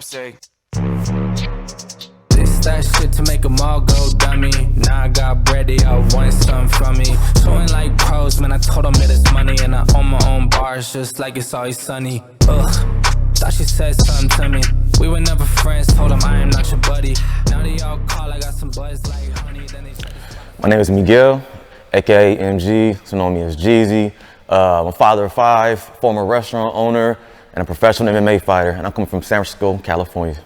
say. This that shit to make them all go dummy. Now I got bread, they all want something from me. Showing like pros, man, I told them that it's money. And I own my own bars, just like it's always sunny. Ugh, thought she said something to me. We were never friends, told them I am not your buddy. Now they all call, I got some buzz like honey. Then they My name is Miguel, aka MG, so know me as Jeezy. I'm a father of 5, former restaurant owner, and a professional MMA fighter, and I'm coming from San Francisco, California.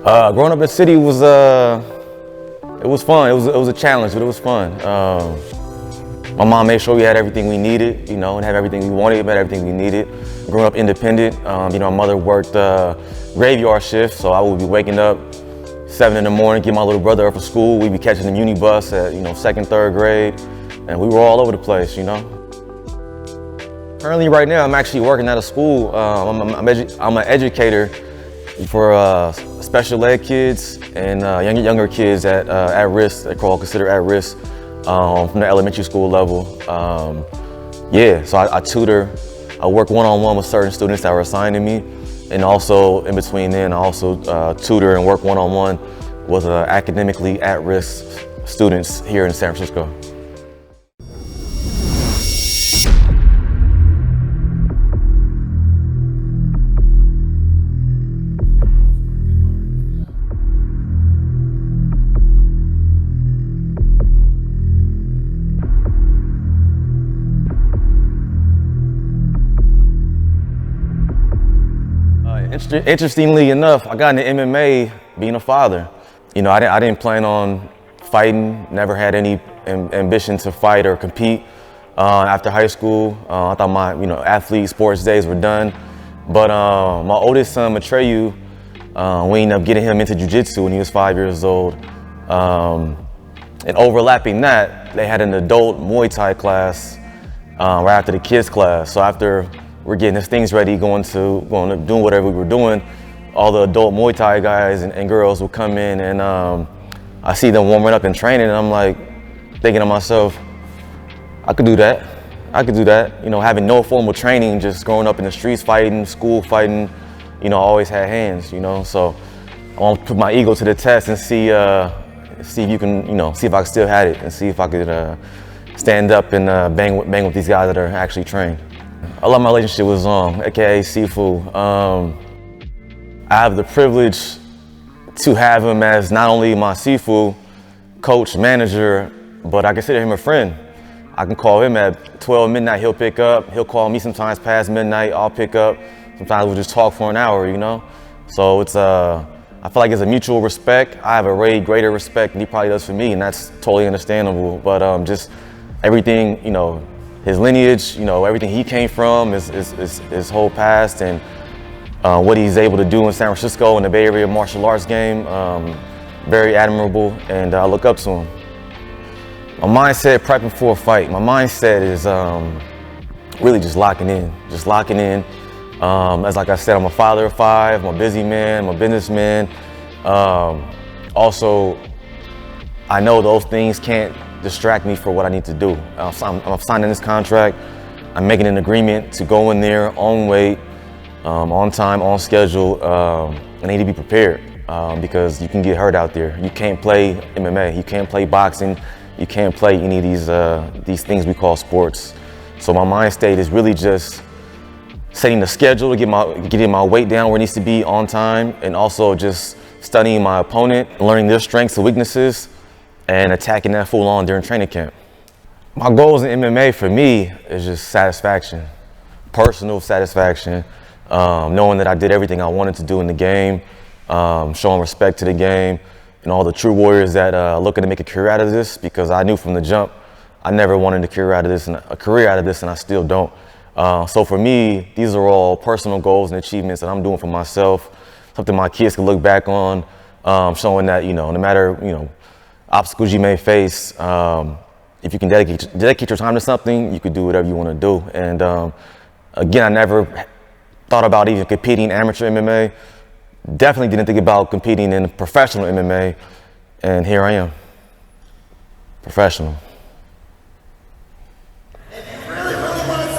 Growing up in the city was it was fun. It was a challenge, but it was fun. My mom made sure we had everything we needed, you know, and had everything we wanted, but everything we needed. Growing up independent, you know, my mother worked graveyard shift, so I would be waking up 7 in the morning, get my little brother up for school. We'd be catching the muni bus at, you know, 2nd, 3rd grade, and we were all over the place, you know. Currently, right now, I'm actually working at a school. I'm an educator for special ed kids and younger kids at risk, they're considered at risk from the elementary school level. Yeah, so I tutor, I work one-on-one with certain students that were assigned to me, and also in between then I also tutor and work one-on-one with academically at-risk students here in San Francisco. Interestingly enough, I got into MMA being a father. You know, I didn't plan on fighting, never had any ambition to fight or compete after high school. I thought my, athlete sports days were done. But my oldest son, Matreyu, we ended up getting him into jiu-jitsu when he was 5 years old. And overlapping that, they had an adult Muay Thai class right after the kids class. So after we're getting his things ready, going to doing whatever we were doing, all the adult Muay Thai guys and girls would come in, and I see them warming up and training, and I'm like thinking to myself, I could do that. I could do that. You know, having no formal training, just growing up in the streets fighting, school fighting, I always had hands, So I want to put my ego to the test and see if you can, see if I still had it, and see if I could stand up and bang with these guys that are actually trained. I love my relationship with Zong, aka Sifu. I have the privilege to have him as not only my Sifu coach, manager, but I consider him a friend. I can call him at 12 midnight, he'll pick up. He'll call me sometimes past midnight, I'll pick up. Sometimes we'll just talk for an hour, So it's I feel like it's a mutual respect. I have a way greater respect than he probably does for me, and that's totally understandable. But just everything, his lineage, everything he came from, his whole past, and what he's able to do in San Francisco in the Bay Area martial arts game, very admirable, and I look up to him. My mindset prepping for a fight, my mindset is really just locking in. As like I said, I'm a father of 5, I'm a busy man, I'm a businessman. Also, I know those things can't distract me for what I need to do. I'm signing this contract, I'm making an agreement to go in there on weight, on time, on schedule. I need to be prepared because you can get hurt out there. You can't play MMA, you can't play boxing, you can't play any of these things we call sports. So my mind state is really just setting the schedule to getting my weight down where it needs to be on time, and also just studying my opponent, learning their strengths and weaknesses, and attacking that full on during training camp. My goals in MMA for me is just satisfaction, personal satisfaction, knowing that I did everything I wanted to do in the game, showing respect to the game, and all the true warriors that are looking to make a career out of this, because I knew from the jump I never wanted a career out of this, and I still don't. So for me, these are all personal goals and achievements that I'm doing for myself, something my kids can look back on, showing that, no matter, obstacles you may face, if you can dedicate your time to something, you could do whatever you want to do. And again, I never thought about even competing amateur MMA. Definitely didn't think about competing in professional MMA, and here I am, professional. If you really want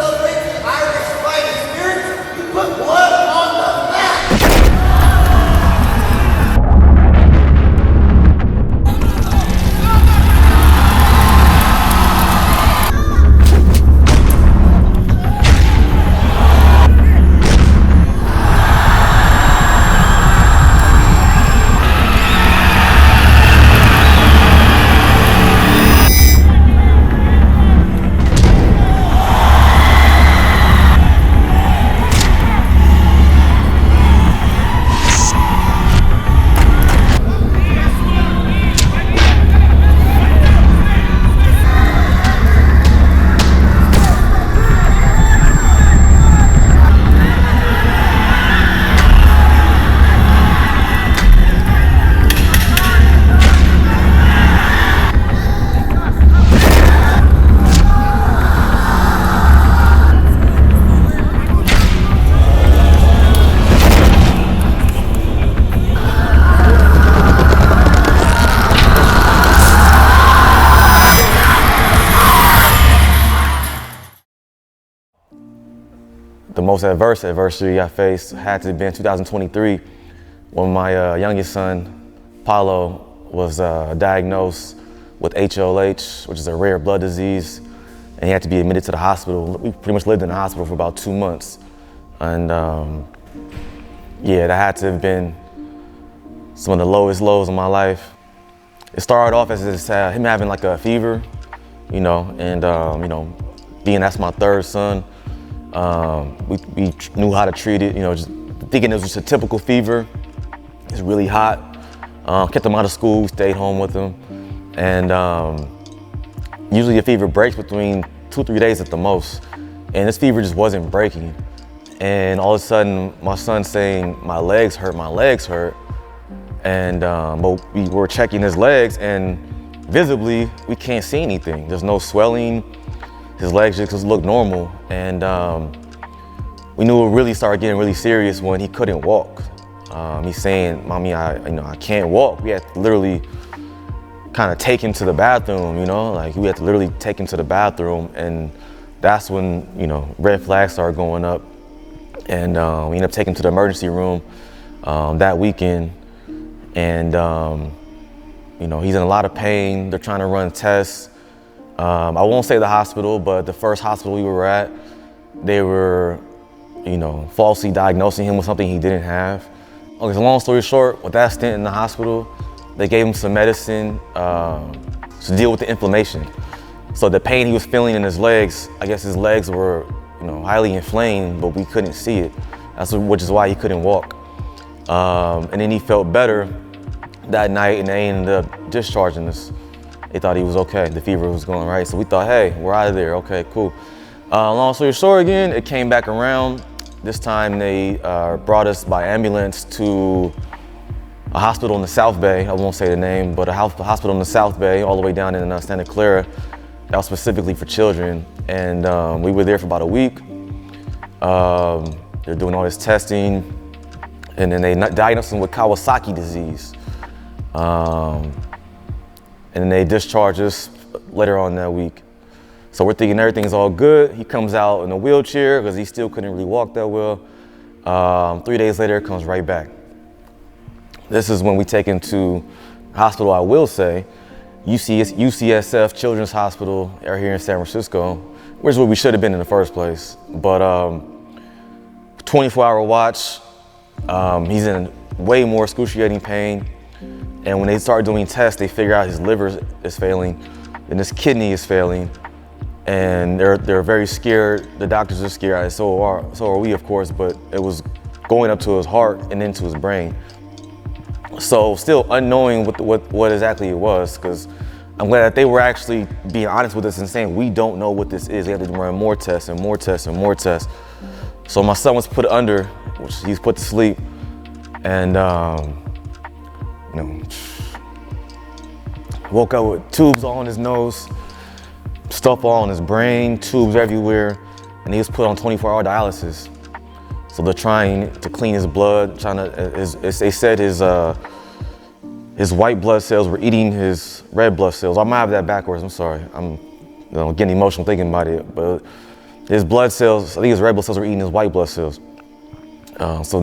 the most adversity I faced had to be in 2023 when my youngest son, Paulo, was diagnosed with HLH, which is a rare blood disease, and he had to be admitted to the hospital. We pretty much lived in the hospital for about 2 months. And yeah, that had to have been some of the lowest lows of my life. It started off as him having like a fever, and being that's my third son, we knew how to treat it, just thinking it was just a typical fever. It's really hot. Kept him out of school, stayed home with him. And usually the fever breaks between 2-3 days at the most. And this fever just wasn't breaking. And all of a sudden, my son's saying, my legs hurt. And but we were checking his legs, and visibly, we can't see anything. There's no swelling. His legs just look normal. And we knew it really started getting really serious when he couldn't walk. He's saying, "Mommy, I can't walk." We had to literally kind of take him to the bathroom, we had to literally take him to the bathroom, and that's when, red flags started going up. And we ended up taking him to the emergency room that weekend. And, he's in a lot of pain. They're trying to run tests. I won't say the hospital, but the first hospital we were at, they were, falsely diagnosing him with something he didn't have. Okay, so long story short, with that stint in the hospital, they gave him some medicine to deal with the inflammation. So the pain he was feeling in his legs, I guess his legs were, highly inflamed, but we couldn't see it. Which is why he couldn't walk. And then he felt better that night, and they ended up discharging us. They thought he was okay, the fever was going right. So we thought, hey, we're out of there, okay, cool. Long story short again, it came back around. This time they brought us by ambulance to a hospital in the South Bay. I won't say the name, but a hospital in the South Bay, all the way down in Santa Clara. That was specifically for children. And we were there for about a week. They're doing all this testing. And then they diagnosed him with Kawasaki disease. And then they discharged us later on that week. So we're thinking everything's all good. He comes out in a wheelchair because he still couldn't really walk that well. 3 days later, it comes right back. This is when we take him to hospital, I will say, UCSF Children's Hospital here in San Francisco, which is where we should have been in the first place. But 24-hour watch, he's in way more excruciating pain. And when they start doing tests, they figure out his liver is failing and his kidney is failing. And they're very scared. The doctors are scared, so are we, of course, but it was going up to his heart and into his brain. So still unknowing what exactly it was, because I'm glad that they were actually being honest with us and saying, we don't know what this is. They had to run more tests and more tests and more tests. So my son was put under, which he's put to sleep. And woke up with tubes all in his nose, stuff all in his brain, tubes everywhere, and he was put on 24-hour dialysis. So they're trying to clean his blood, they said his white blood cells were eating his red blood cells. I might have that backwards, I'm sorry. I'm getting emotional thinking about it, but his blood cells, I think his red blood cells were eating his white blood cells. So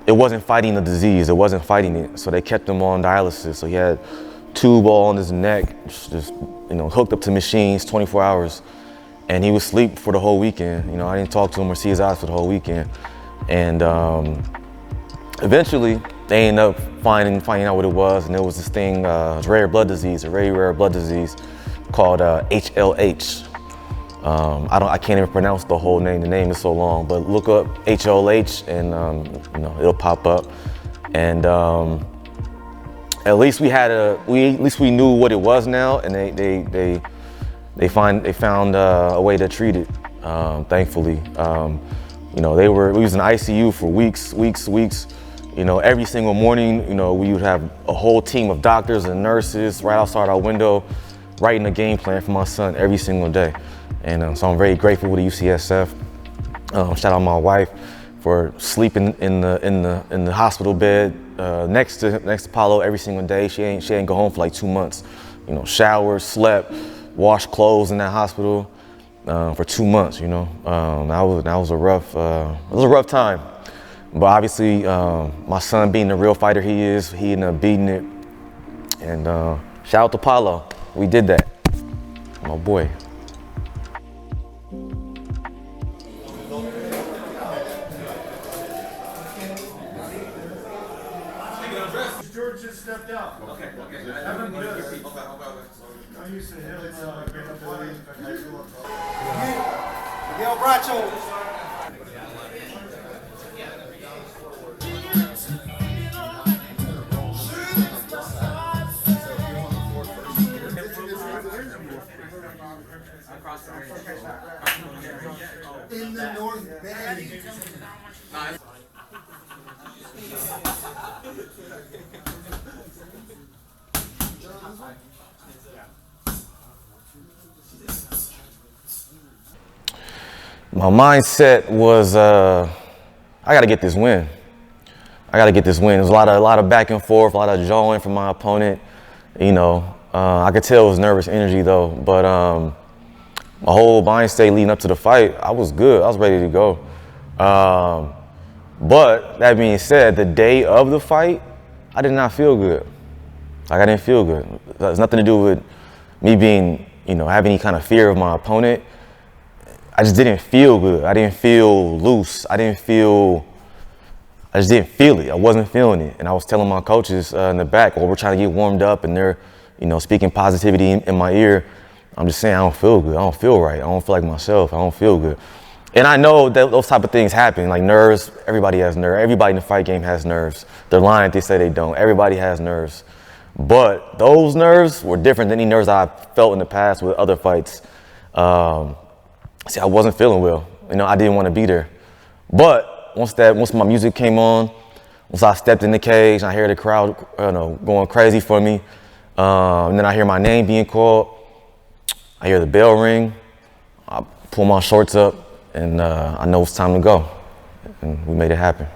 it wasn't fighting the disease, it wasn't fighting it. So they kept him on dialysis. So he had tube all on his neck, just hooked up to machines 24 hours. And he was asleep for the whole weekend. I didn't talk to him or see his eyes for the whole weekend. And eventually they ended up finding out what it was. And it was this thing, a very rare blood disease called HLH. I can't even pronounce the whole name. The name is so long, but look up HLH and it'll pop up. And at least we knew what it was now, and they found a way to treat it. Thankfully, we was in ICU for weeks. Every single morning, we would have a whole team of doctors and nurses right outside our window, writing a game plan for my son every single day. And so I'm very grateful with the UCSF. Shout out my wife for sleeping in the hospital bed next to Paulo every single day. She ain't go home for like 2 months. Showered, slept, washed clothes in that hospital. for 2 months. You know, that was a rough time. But obviously, my son being the real fighter he is, he ended up beating it. And shout out to Paulo, we did that, my boy. George just stepped out. Okay. I used to hit Miguel Bracho. In the North Bay. My mindset was, I gotta get this win. There's a lot of back and forth, a lot of jawing from my opponent. You know, I could tell it was nervous energy though, but my whole mind state leading up to the fight, I was good. I was ready to go. But that being said, the day of the fight, I did not feel good. Like, I didn't feel good. It has nothing to do with me being, you know, having any kind of fear of my opponent. I just didn't feel good. I didn't feel loose. I just didn't feel it. I wasn't feeling it. And I was telling my coaches in the back, while we're trying to get warmed up and they're, you know, speaking positivity in my ear, I'm just saying, I don't feel good. I don't feel right. I don't feel like myself. I don't feel good. And I know that those type of things happen, like nerves. Everybody has nerves. Everybody in the fight game has nerves. They're lying if they say they don't. Everybody has nerves. But those nerves were different than any nerves I've felt in the past with other fights. See, I wasn't feeling well. You know, I didn't want to be there. But once my music came on, once I stepped in the cage, I hear the crowd, going crazy for me. And then I hear my name being called. I hear the bell ring. I pull my shorts up, and I know it's time to go. And we made it happen.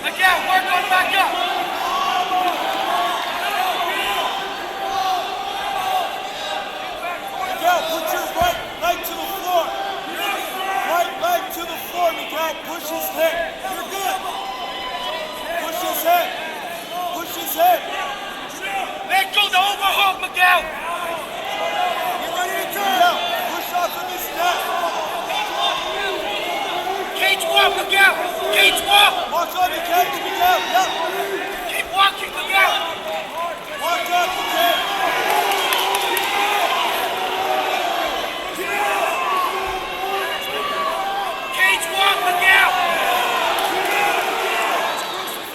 Miguel, work on back up. Miguel, put your right leg to the floor. Right leg to the floor, Miguel. Push his hip. You're good. Push his hip. Push his hip. Let go the overhook, Miguel. Get ready to turn. Miguel, push off of his neck. Cage walk, Miguel. Cage walk. Walk on the cage, Miguel. Yep. Keep walking, Miguel. Walk on the cage. Cage walk, Miguel.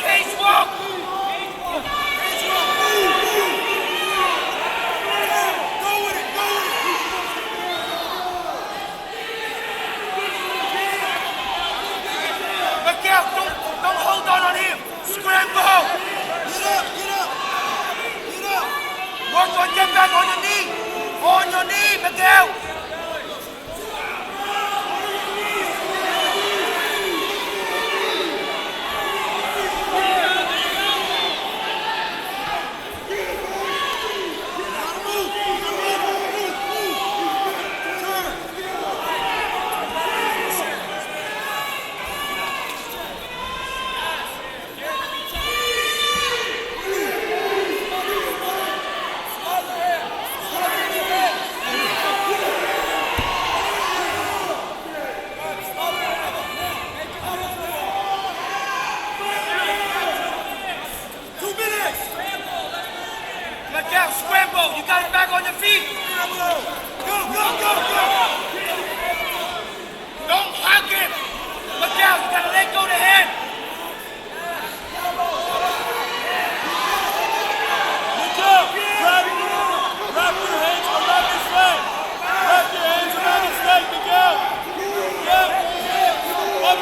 Cage walk. Cage walk. Go with it. Go with it. Miguel, don't hold on him. Scramble. Get up, get up. Get up. Work on get back on your knee. On your knee, Miguel. Miguel, scramble. You got it back on your feet. Go, go, go, go. Don't hug him. Miguel, you got to let go of the hand. Miguel, wrap your hands around his leg. Wrap your hands around his leg, Miguel. Yeah. Up.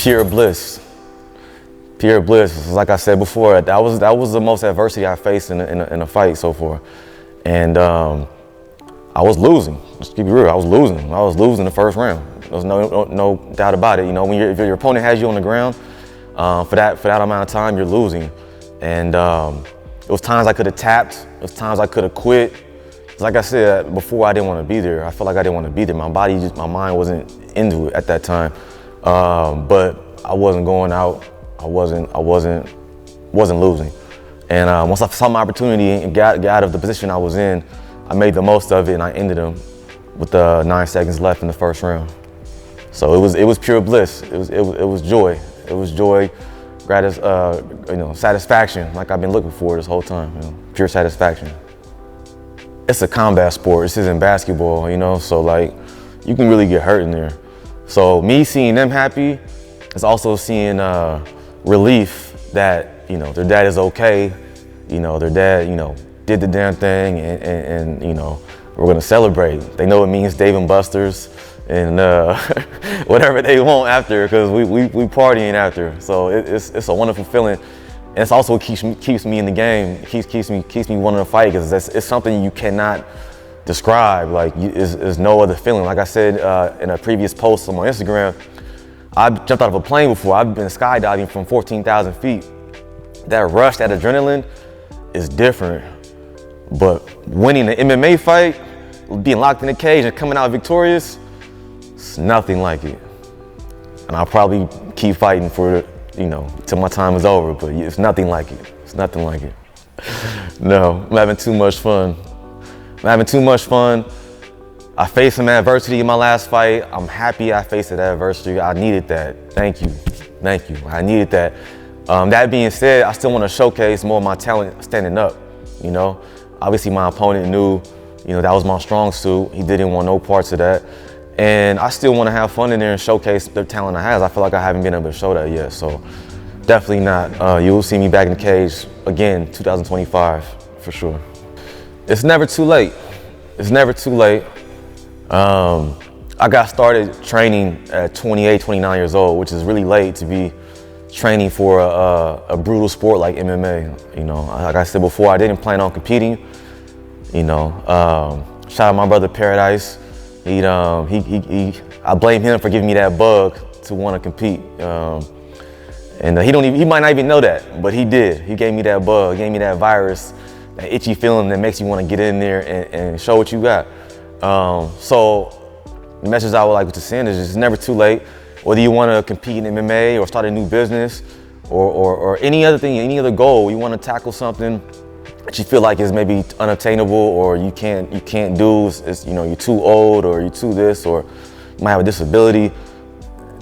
Pure bliss. Pure bliss. Like I said before, that was the most adversity I faced in a fight so far. And I was losing. Just keep it real, I was losing. I was losing the first round. There's no doubt about it. You know, when if your opponent has you on the ground for that amount of time, you're losing. And it was times I could have tapped. It was times I could have quit. Like I said before, I didn't want to be there. I felt like I didn't want to be there. My mind wasn't into it at that time. But I wasn't going out. I wasn't losing. And once I saw my opportunity and got out of the position I was in, I made the most of it and I ended them with 9 seconds left in the first round. So it was pure bliss. It was joy. It was joy, satisfaction, like I've been looking for this whole time. Pure satisfaction. It's a combat sport. This isn't basketball, so like you can really get hurt in there. So me seeing them happy is also seeing relief that their dad is okay. Their dad did the damn thing, and we're gonna celebrate. They know it means Dave and Buster's and whatever they want after, because we partying after. So it's a wonderful feeling, and it's also what keeps me in the game. It keeps me wanting to fight, because it's something you cannot describe. Like there's no other feeling. Like I said in a previous post on my Instagram, I've jumped out of a plane before. I've been skydiving from 14,000 feet. That rush, that adrenaline is different. But winning an MMA fight, being locked in a cage and coming out victorious, it's nothing like it. And I'll probably keep fighting for till my time is over, but it's nothing like it. It's nothing like it. No, I'm having too much fun. I faced some adversity in my last fight. I'm happy I faced that adversity. I needed that. Thank you. I needed that. That being said, I still want to showcase more of my talent standing up. Obviously my opponent knew, that was my strong suit. He didn't want no parts of that. And I still want to have fun in there and showcase the talent I have. I feel like I haven't been able to show that yet. So definitely not. You will see me back in the cage again, 2025, for sure. It's never too late. I got started training at 28, 29 years old, which is really late to be training for a brutal sport like MMA. Like I said before, I didn't plan on competing. Shout out my brother Paradise. I blame him for giving me that bug to want to compete. And he might not even know that, but he did. He gave me that bug, gave me that virus, that itchy feeling that makes you want to get in there and show what you got. So the message I would like to send is it's never too late. Whether you want to compete in MMA or start a new business or any other thing, any other goal, you want to tackle something that you feel like is maybe unattainable or you can't do, you're too old or you're too this, or you might have a disability.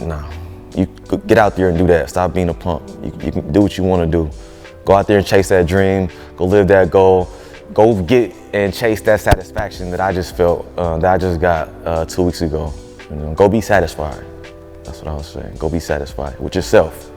No, you get out there and do that. Stop being a punk. You can do what you want to do. Go out there and chase that dream. Go live that goal. Go get and chase that satisfaction that I just felt, that I just got 2 weeks ago. Go be satisfied. That's what I was saying. Go be satisfied with yourself.